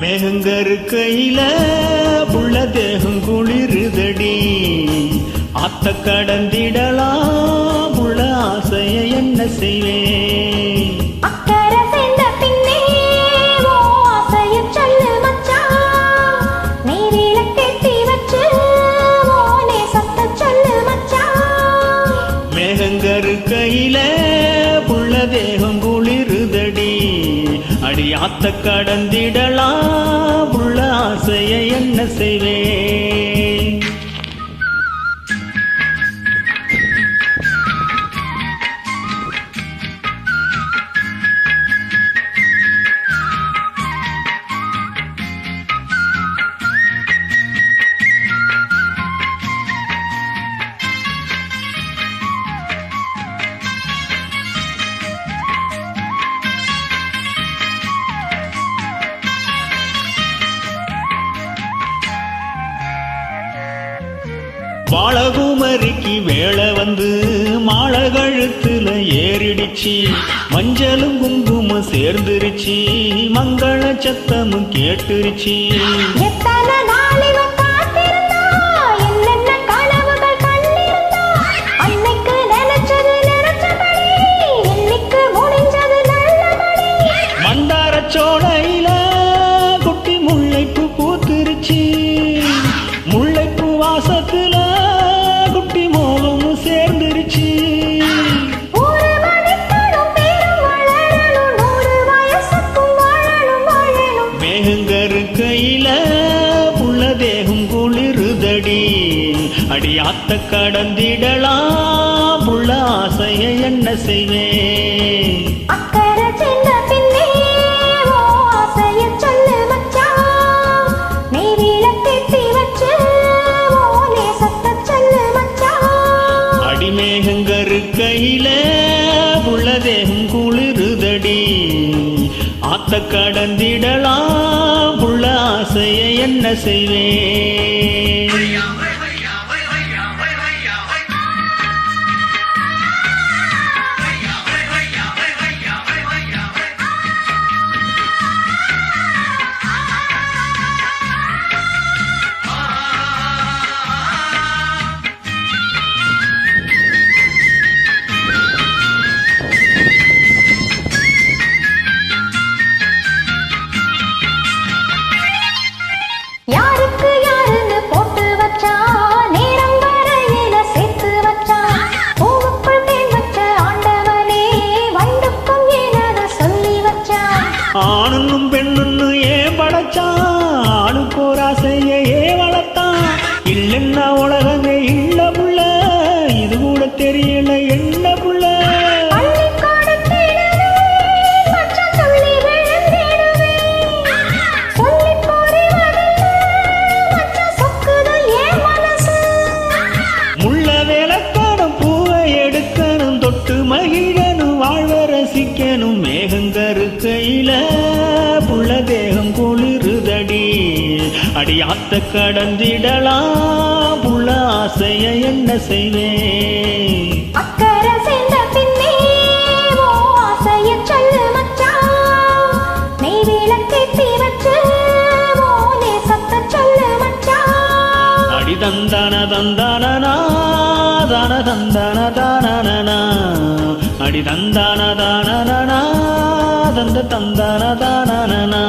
மேகங்கரு கையில புள்ள தேகம் குளிருதடி ஆத்த கடந்திடலாம் புள்ள ஆசைய என்ன செய்வேன் அக்கறை சேர்ந்த பின்னே ஓ ஆசைய சொல்லு மச்சான் நீரில கெட்டி வச்சு ஓ நேசத்தை சொல்லு மச்சான் மேகங்கரு கையில புள்ள தேகம் குளிருதடி அடி ஆத்த கடந்திடலாம் புள்ள ஆசைய என்ன செய்வேன் வாழகுமரிக்கு வேளை வந்து மாலை கழுத்துல ஏறிடுச்சு மஞ்சளும் குங்குமம் சேர்ந்துருச்சு மங்கள சத்தமும் கேட்டுருச்சு எத்தனை நாள் இவ காத்திருந்தா என்னென்ன கனவுகள் கண்டிருந்தா அன்னைக்கு நினைச்சது நினைச்சபடி இன்னைக்கு முடிஞ்சது நல்லபடி மந்தார சோலையில குட்டி முல்லைப்பூ பூத்துருச்சு முல்லைப்பூ வாசத்துல குட்டி மோகமும் சேர்ந்துருச்சு ஒரு மணிக்கணும் பேரும் வளரணும் 100 வயசுக்கும் வாழணும் வாழணும் மேகங்கரு கையில புள்ள தேகம் குளிருதடி அடியாத்த கடந்திடலாம் புள்ள ஆசைய என்ன செய்வேன் அக்கறை சேர்ந்த பின்னே ஓ ஆசைய சொல்லு மச்சான் நீரில கெட்டி வச்சு ஓ நேசத்தை சொல்லு மச்சான் அடிமேகங்கரு கையில புள்ள தேகம் குளிருதடி ஆத்த கடந்திடலாம் புள்ள ஆசைய என்ன செய்வேன் யாருக்கு யாருன்னு போட்டு வச்சான் நேரம் வரையில சேர்த்து வச்சான் பூவுக்குள் தேன் வச்ச ஆண்டவனே வண்டுக்கும் ஏனத சொல்லி வச்சான் ஆணுன்னும் பெண்ணுன்னு ஏன் படைச்சான் ஆணுக்கு ஒரு ஆசைய ஏன் வளர்த்தான் இல்லைன்னா உலகமே இல்ல புள்ள இது கூட தெரியல என்ன புள்ள பள்ளிக்கூட தேடுவேன் மச்சான் சொல்லி விழுந்திடுவேன் சொல்லி புரிவதில்லை மச்சான் சொக்குதல் ஏன் மனசு முள்ள வேலக்காடும் பூவை எடுக்கணும் தொட்டு மகிழனும் வாழ்வ ரசிக்கணும் மேகங்கரு கையில புள்ள தேகம் குளிருதடி அடியாத்த கடந்திடலாம் புள்ள ஆசைய என்ன செய்வேன் அக்கறை சேர்ந்த பின்னே ஓ ஆசைய சொல்லு மச்சான் நெய்வேல கெட்டி வச்சு ஓ நேசத்தை சொல்லு மச்சான் அடி தந்தான தந்தானனா தான தந்தான தானனா அடி தந்தான தானனா தந்த தந்தான தானனா